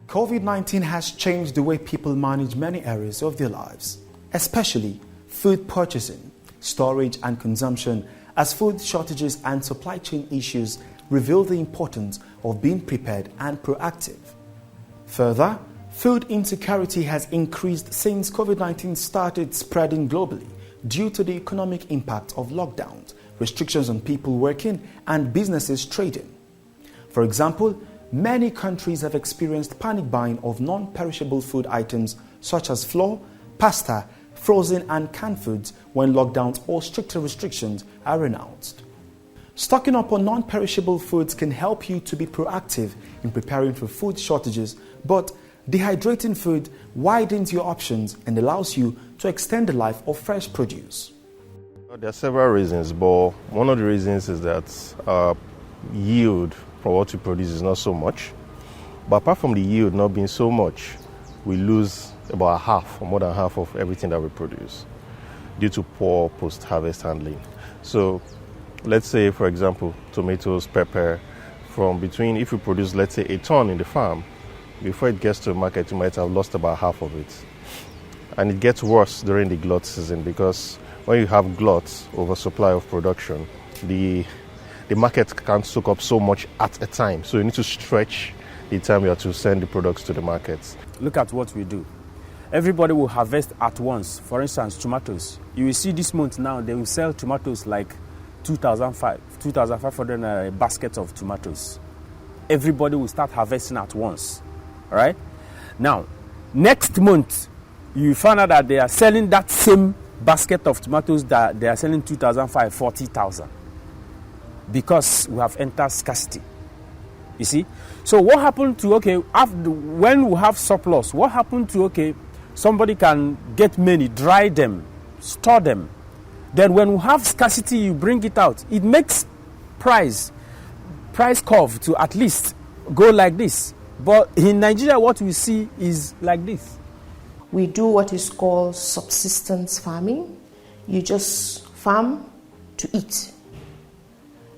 COVID-19 has changed the way people manage many areas of their lives, especially food purchasing, storage and consumption, as food shortages and supply chain issues reveal the importance of being prepared and proactive. Further, food insecurity has increased since COVID-19 started spreading globally due to the economic impact of lockdowns, restrictions on people working and businesses trading. For example, many countries have experienced panic buying of non-perishable food items such as flour, pasta, frozen and canned foods when lockdowns or stricter restrictions are announced. Stocking up on non-perishable foods can help you to be proactive in preparing for food shortages, but dehydrating food widens your options and allows you to extend the life of fresh produce. There are several reasons, but one of the reasons is that yield from what we produce is not so much. But apart from the yield not being so much, we lose about half or more than half of everything that we produce due to poor post-harvest handling. So let's say, for example, tomatoes, pepper, if you produce, let's say, a ton in the farm, before it gets to the market, you might have lost about half of it. And it gets worse during the glut season because when you have glut, oversupply of production, the market can't soak up so much at a time. So you need to stretch the time you have to send the products to the markets. Look at what we do. Everybody will harvest at once. For instance, tomatoes. You will see this month now, they will sell tomatoes like 2,500 baskets of tomatoes. Everybody will start harvesting at once. All right? Now, next month, you find out that they are selling that same basket of tomatoes that they are selling 2,500, 40,000. Because we have entered scarcity. You see? So what happened to, when we have surplus, what happened to, somebody can get many, dry them, store them. Then when we have scarcity, you bring it out. It makes price curve to at least go like this. But in Nigeria, what we see is like this. We do what is called subsistence farming. You just farm to eat.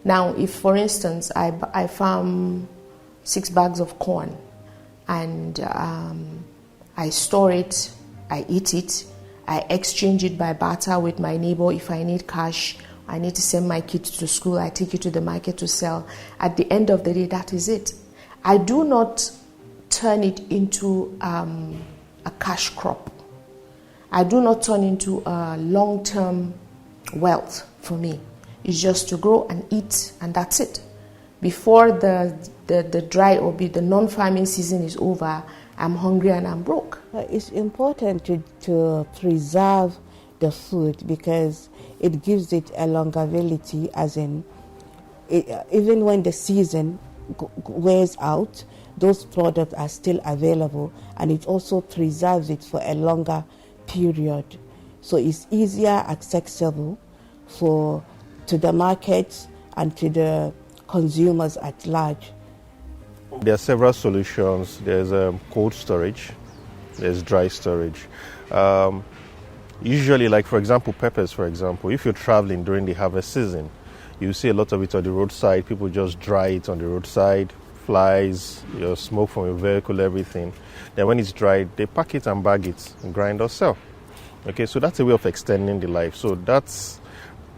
Now, if, for instance, I farm 6 bags of corn and I store it, I eat it, I exchange it by barter with my neighbor. If I need cash, I need to send my kids to school, I take it to the market to sell. At the end of the day, that is it. I do not turn it into a cash crop. I do not turn into a long-term wealth for me. It's just to grow and eat, and that's it. Before the dry or the non-farming season is over, I'm hungry and I'm broke. It's important to preserve the food because it gives it a longevity, as in, even when the season wears out, those products are still available, and it also preserves it for a longer period. So it's easier accessible to the markets and to the consumers at large. There are several solutions. There's cold storage, there's dry storage. Usually, like for example, peppers, for example, if you're traveling during the harvest season, you see a lot of it on the roadside. People just dry it on the roadside, flies, your smoke from your vehicle, everything. Then when it's dried, they pack it and bag it, grind or sell. Okay, so that's a way of extending the life. So that's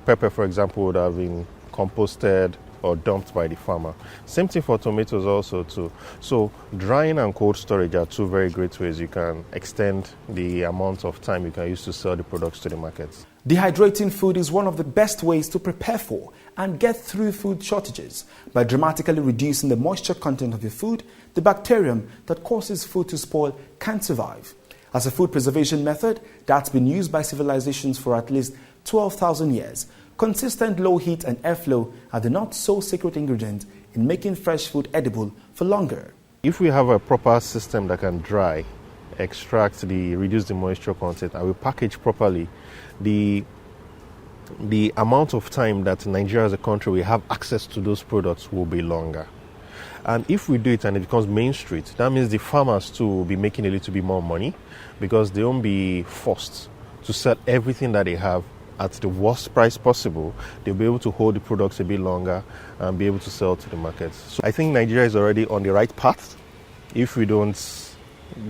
pepper, for example, would have been composted or dumped by the farmer. Same thing for tomatoes also too. So drying and cold storage are two very great ways you can extend the amount of time you can use to sell the products to the markets. Dehydrating food is one of the best ways to prepare for and get through food shortages. By dramatically reducing the moisture content of your food, the bacterium that causes food to spoil can't survive. As a food preservation method that's been used by civilizations for at least 12,000 years, consistent low heat and airflow are the not-so-secret ingredient in making fresh food edible for longer. If we have a proper system that can dry, reduce the moisture content, and we package properly, the amount of time that Nigeria as a country will have access to those products will be longer. And if we do it and it becomes main street, that means the farmers too will be making a little bit more money because they won't be forced to sell everything that they have at the worst price possible. They'll be able to hold the products a bit longer and be able to sell to the market. So I think Nigeria is already on the right path if we don't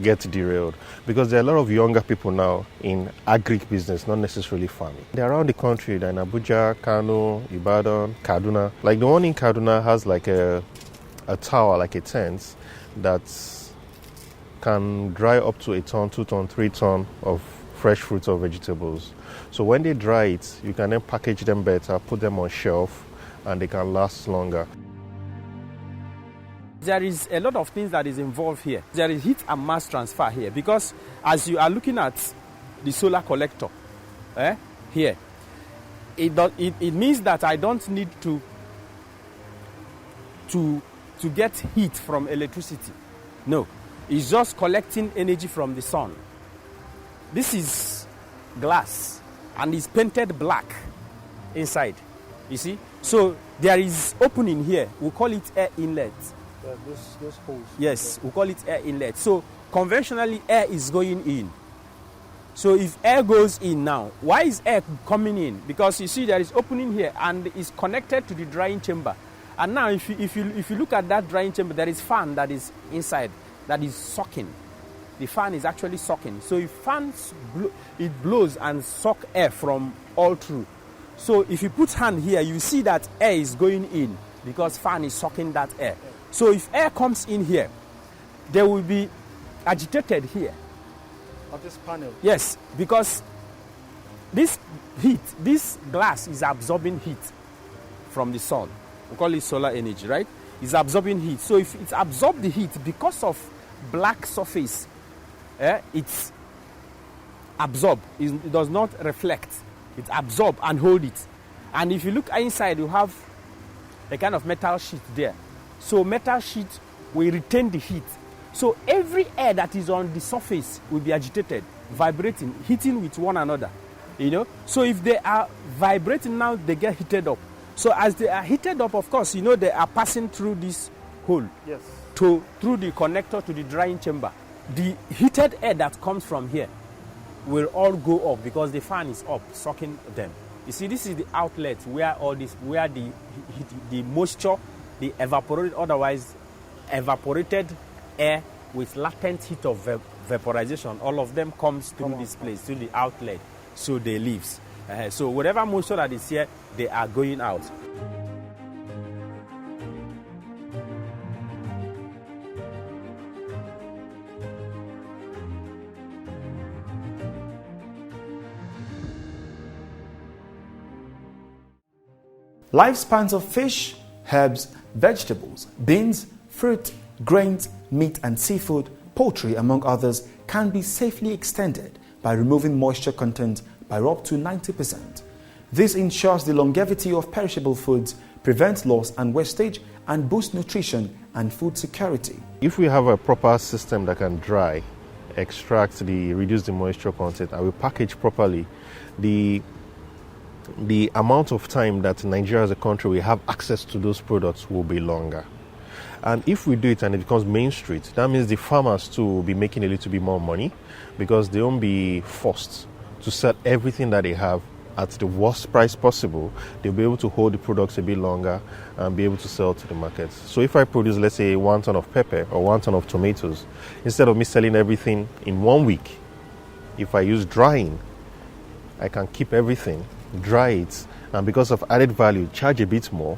get derailed, because there are a lot of younger people now in agric business, not necessarily farming. They're around the country. They're in Abuja, Kano, Ibadan, Kaduna. Like the one in Kaduna has like a tower, like a tent, that can dry up to 1 ton, 2 ton, 3 ton of fresh fruits or vegetables. So when they dry it, you can then package them better, put them on shelf, and they can last longer. There is a lot of things that is involved here. There is heat and mass transfer here, because as you are looking at the solar collector here, it means that I don't need to get heat from electricity. No, it's just collecting energy from the sun. This is glass and it's painted black inside, you see. So there is opening here. We call it air inlet. Those holes. Yes, we call it air inlet. So conventionally, air is going in. So if air goes in now, why is air coming in? Because you see there is opening here and it's connected to the drying chamber. And now if you look at that drying chamber, there is fan that is inside that is sucking. The fan is actually sucking. So if fans it blows and suck air from all through. So if you put hand here, you see that air is going in because fan is sucking that air. So if air comes in here, they will be agitated here. Of this panel? Yes, because this heat, this glass is absorbing heat from the sun. We call it solar energy, right? It's absorbing heat. So if it's absorbed the heat because of black surface, it's absorbed. It does not reflect. It absorbs and hold it. And if you look inside, you have a kind of metal sheet there. So metal sheet will retain the heat. So every air that is on the surface will be agitated, vibrating, hitting with one another. You know. So if they are vibrating now, they get heated up. So as they are heated up, of course, you know they are passing through this hole. Yes. Through the connector to the drying chamber. The heated air that comes from here will all go up because the fan is up, sucking them. You see, this is the outlet where the moisture, the evaporated air with latent heat of vaporization, all of them comes through this place, through the outlet, so they leaves. So whatever moisture that is here, they are going out. Lifespans of fish, herbs, vegetables, beans, fruit, grains, meat and seafood, poultry among others can be safely extended by removing moisture content by up to 90%. This ensures the longevity of perishable foods, prevents loss and wastage, and boosts nutrition and food security. If we have a proper system that can dry, extract reduce the moisture content, and we package properly, the amount of time that Nigeria as a country will have access to those products will be longer. And if we do it and it becomes main street, that means the farmers too will be making a little bit more money because they won't be forced to sell everything that they have at the worst price possible. They'll be able to hold the products a bit longer and be able to sell to the market. So if I produce, let's say, 1 ton of pepper or 1 ton of tomatoes, instead of me selling everything in 1 week, if I use drying, I can keep everything, dry it, and because of added value, charge a bit more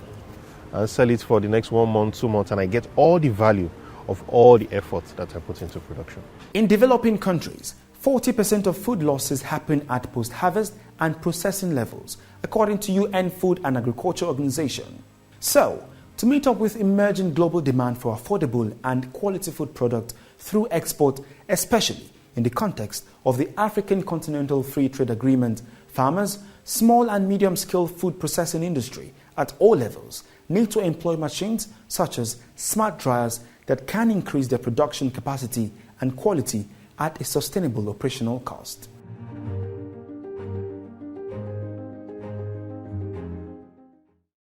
and sell it for the next 1 month, 2 months, and I get all the value of all the effort that I put into production. In developing countries, 40% of food losses happen at post-harvest and processing levels, according to UN Food and Agriculture Organization. So, to meet up with emerging global demand for affordable and quality food products through export, especially in the context of the African Continental Free Trade Agreement, farmers, small and medium-scale food processing industry at all levels need to employ machines such as smart dryers that can increase their production capacity and quality at a sustainable operational cost.